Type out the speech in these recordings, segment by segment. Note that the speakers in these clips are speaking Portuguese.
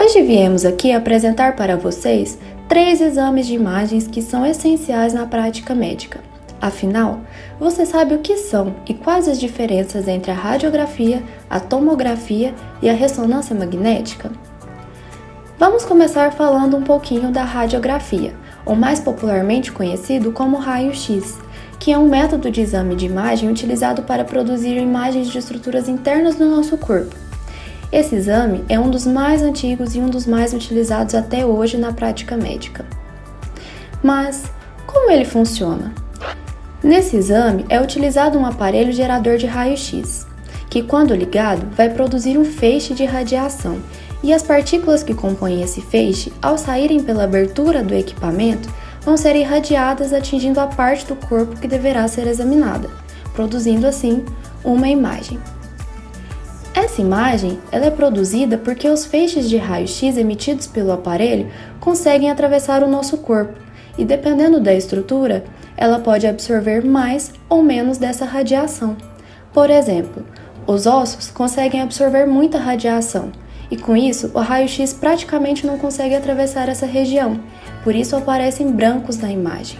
Hoje viemos aqui apresentar para vocês 3 exames de imagens que são essenciais na prática médica. Afinal, você sabe o que são e quais as diferenças entre a radiografia, a tomografia e a ressonância magnética? Vamos começar falando um pouquinho da radiografia, ou mais popularmente conhecido como raio-x, que é um método de exame de imagem utilizado para produzir imagens de estruturas internas do nosso corpo. Esse exame é um dos mais antigos e um dos mais utilizados até hoje na prática médica. Mas como ele funciona? Nesse exame é utilizado um aparelho gerador de raio-x, que quando ligado vai produzir um feixe de radiação, e as partículas que compõem esse feixe, ao saírem pela abertura do equipamento, vão ser irradiadas atingindo a parte do corpo que deverá ser examinada, produzindo assim uma imagem. Essa imagem ela é produzida porque os feixes de raio-x emitidos pelo aparelho conseguem atravessar o nosso corpo e, dependendo da estrutura, ela pode absorver mais ou menos dessa radiação. Por exemplo, os ossos conseguem absorver muita radiação e, com isso, o raio-x praticamente não consegue atravessar essa região, por isso aparecem brancos na imagem.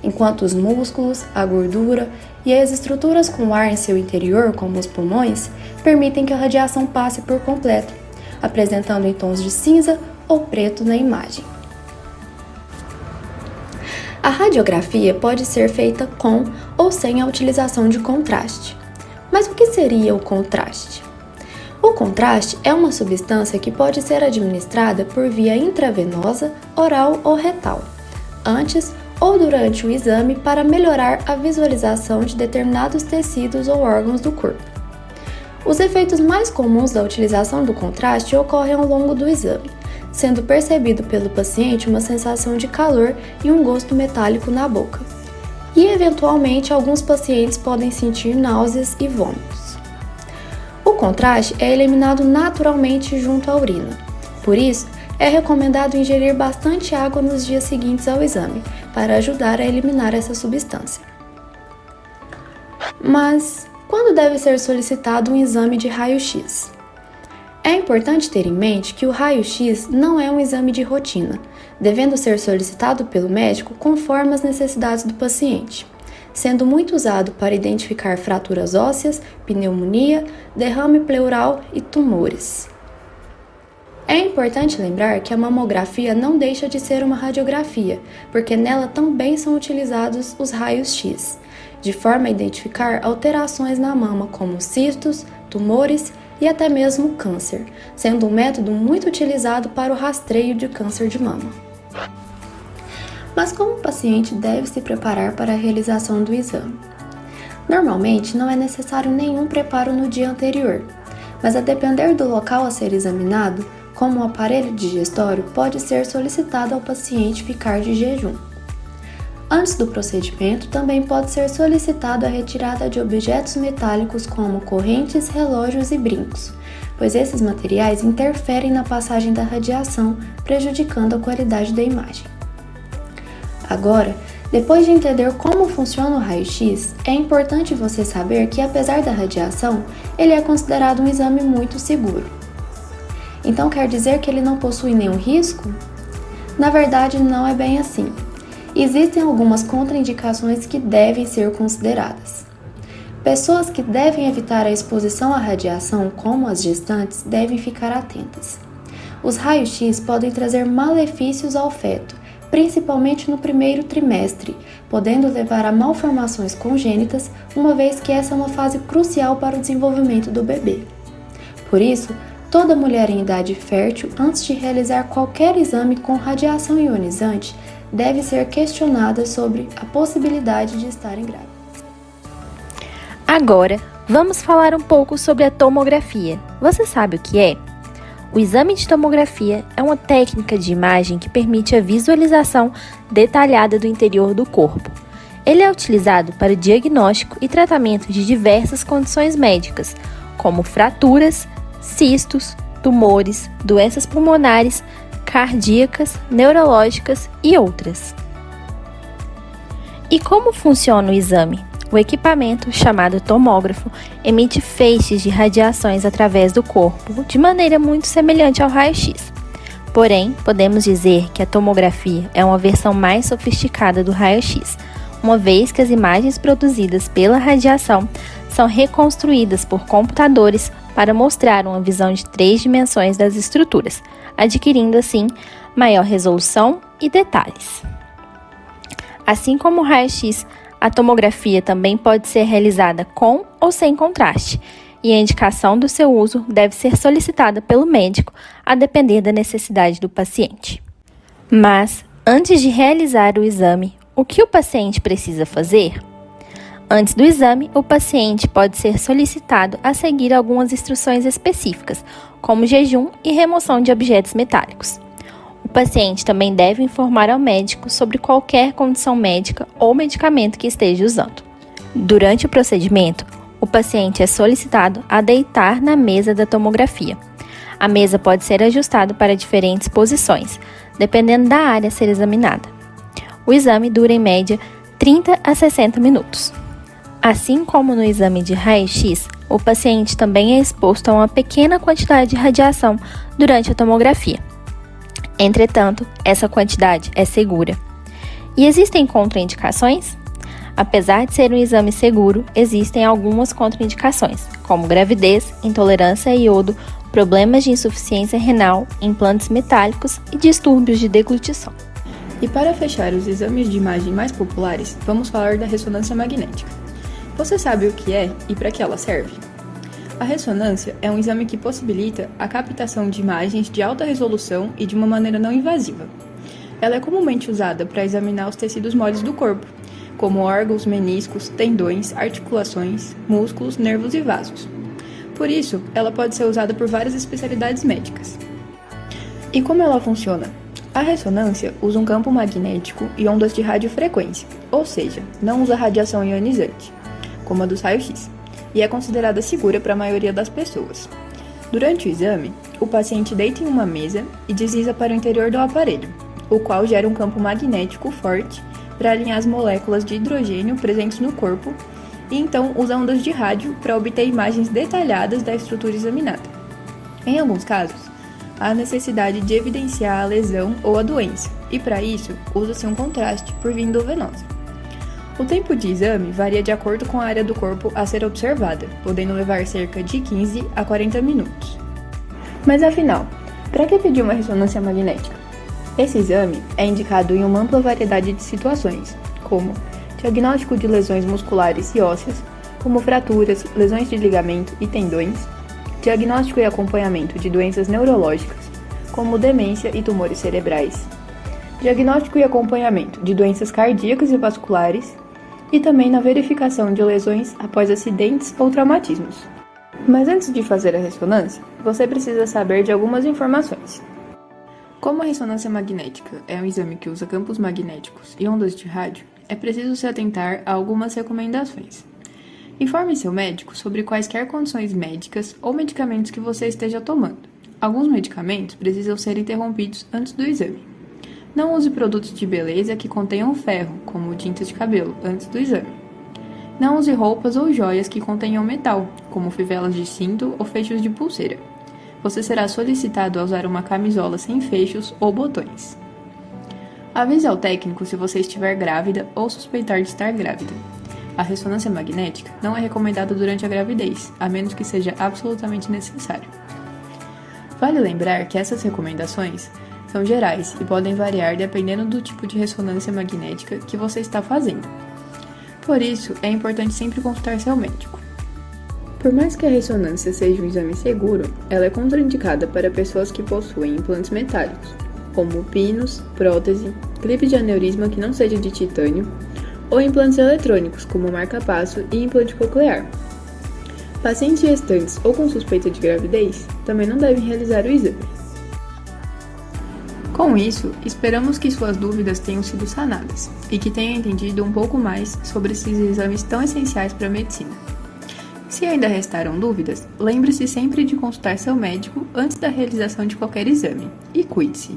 Enquanto os músculos, a gordura e as estruturas com ar em seu interior, como os pulmões, permitem que a radiação passe por completo, apresentando em tons de cinza ou preto na imagem. A radiografia pode ser feita com ou sem a utilização de contraste. Mas o que seria o contraste? O contraste é uma substância que pode ser administrada por via intravenosa, oral ou retal, antes ou durante o exame para melhorar a visualização de determinados tecidos ou órgãos do corpo. Os efeitos mais comuns da utilização do contraste ocorrem ao longo do exame, sendo percebido pelo paciente uma sensação de calor e um gosto metálico na boca. E, eventualmente, alguns pacientes podem sentir náuseas e vômitos. O contraste é eliminado naturalmente junto à urina. Por isso, é recomendado ingerir bastante água nos dias seguintes ao exame, para ajudar a eliminar essa substância. Mas quando deve ser solicitado um exame de raio-x? É importante ter em mente que o raio-x não é um exame de rotina, devendo ser solicitado pelo médico conforme as necessidades do paciente, sendo muito usado para identificar fraturas ósseas, pneumonia, derrame pleural e tumores. É importante lembrar que a mamografia não deixa de ser uma radiografia, porque nela também são utilizados os raios-x, de forma a identificar alterações na mama, como cistos, tumores e até mesmo câncer, sendo um método muito utilizado para o rastreio de câncer de mama. Mas como o paciente deve se preparar para a realização do exame? Normalmente não é necessário nenhum preparo no dia anterior, mas a depender do local a ser examinado, como o aparelho digestório, pode ser solicitado ao paciente ficar de jejum. Antes do procedimento, também pode ser solicitado a retirada de objetos metálicos como correntes, relógios e brincos, pois esses materiais interferem na passagem da radiação, prejudicando a qualidade da imagem. Agora, depois de entender como funciona o raio-x, é importante você saber que, apesar da radiação, ele é considerado um exame muito seguro. Então quer dizer que ele não possui nenhum risco? Na verdade, não é bem assim. Existem algumas contraindicações que devem ser consideradas. Pessoas que devem evitar a exposição à radiação, como as gestantes, devem ficar atentas. Os raios-x podem trazer malefícios ao feto, principalmente no primeiro trimestre, podendo levar a malformações congênitas, uma vez que essa é uma fase crucial para o desenvolvimento do bebê. Por isso, toda mulher em idade fértil, antes de realizar qualquer exame com radiação ionizante, deve ser questionada sobre a possibilidade de estarem grávidas. Agora, vamos falar um pouco sobre a tomografia. Você sabe o que é? O exame de tomografia é uma técnica de imagem que permite a visualização detalhada do interior do corpo. Ele é utilizado para diagnóstico e tratamento de diversas condições médicas, como fraturas, cistos, tumores, doenças pulmonares, cardíacas, neurológicas e outras. E como funciona o exame? O equipamento, chamado tomógrafo, emite feixes de radiações através do corpo, de maneira muito semelhante ao raio-x. Porém, podemos dizer que a tomografia é uma versão mais sofisticada do raio-x, uma vez que as imagens produzidas pela radiação são reconstruídas por computadores para mostrar uma visão de 3 dimensões das estruturas, adquirindo assim maior resolução e detalhes. Assim como o raio-x, a tomografia também pode ser realizada com ou sem contraste, e a indicação do seu uso deve ser solicitada pelo médico, a depender da necessidade do paciente. Mas, antes de realizar o exame, o que o paciente precisa fazer? Antes do exame, o paciente pode ser solicitado a seguir algumas instruções específicas, como jejum e remoção de objetos metálicos. O paciente também deve informar ao médico sobre qualquer condição médica ou medicamento que esteja usando. Durante o procedimento, o paciente é solicitado a deitar na mesa da tomografia. A mesa pode ser ajustada para diferentes posições, dependendo da área a ser examinada. O exame dura em média 30 a 60 minutos. Assim como no exame de raio-x, o paciente também é exposto a uma pequena quantidade de radiação durante a tomografia. Entretanto, essa quantidade é segura. E existem contraindicações? Apesar de ser um exame seguro, existem algumas contraindicações, como gravidez, intolerância a iodo, problemas de insuficiência renal, implantes metálicos e distúrbios de deglutição. E para fechar os exames de imagem mais populares, vamos falar da ressonância magnética. Você sabe o que é e para que ela serve? A ressonância é um exame que possibilita a captação de imagens de alta resolução e de uma maneira não invasiva. Ela é comumente usada para examinar os tecidos moles do corpo, como órgãos, meniscos, tendões, articulações, músculos, nervos e vasos. Por isso, ela pode ser usada por várias especialidades médicas. E como ela funciona? A ressonância usa um campo magnético e ondas de radiofrequência, ou seja, não usa radiação ionizante, como a dos raios-x, e é considerada segura para a maioria das pessoas. Durante o exame, o paciente deita em uma mesa e desliza para o interior do aparelho, o qual gera um campo magnético forte para alinhar as moléculas de hidrogênio presentes no corpo e então usa ondas de rádio para obter imagens detalhadas da estrutura examinada. Em alguns casos, há necessidade de evidenciar a lesão ou a doença, e para isso, usa-se um contraste por via endovenosa. O tempo de exame varia de acordo com a área do corpo a ser observada, podendo levar cerca de 15 a 40 minutos. Mas afinal, para que pedir uma ressonância magnética? Esse exame é indicado em uma ampla variedade de situações, como diagnóstico de lesões musculares e ósseas, como fraturas, lesões de ligamento e tendões, diagnóstico e acompanhamento de doenças neurológicas, como demência e tumores cerebrais, diagnóstico e acompanhamento de doenças cardíacas e vasculares, e também na verificação de lesões após acidentes ou traumatismos. Mas antes de fazer a ressonância, você precisa saber de algumas informações. Como a ressonância magnética é um exame que usa campos magnéticos e ondas de rádio, é preciso se atentar a algumas recomendações. Informe seu médico sobre quaisquer condições médicas ou medicamentos que você esteja tomando. Alguns medicamentos precisam ser interrompidos antes do exame. Não use produtos de beleza que contenham ferro, como tintas de cabelo, antes do exame. Não use roupas ou joias que contenham metal, como fivelas de cinto ou fechos de pulseira. Você será solicitado a usar uma camisola sem fechos ou botões. Avise ao técnico se você estiver grávida ou suspeitar de estar grávida. A ressonância magnética não é recomendada durante a gravidez, a menos que seja absolutamente necessário. Vale lembrar que essas recomendações são gerais e podem variar dependendo do tipo de ressonância magnética que você está fazendo. Por isso, é importante sempre consultar seu médico. Por mais que a ressonância seja um exame seguro, ela é contraindicada para pessoas que possuem implantes metálicos, como pinos, prótese, clipe de aneurisma que não seja de titânio, ou implantes eletrônicos, como marca-passo e implante coclear. Pacientes gestantes ou com suspeita de gravidez também não devem realizar o exame. Com isso, esperamos que suas dúvidas tenham sido sanadas e que tenha entendido um pouco mais sobre esses exames tão essenciais para a medicina. Se ainda restaram dúvidas, lembre-se sempre de consultar seu médico antes da realização de qualquer exame e cuide-se!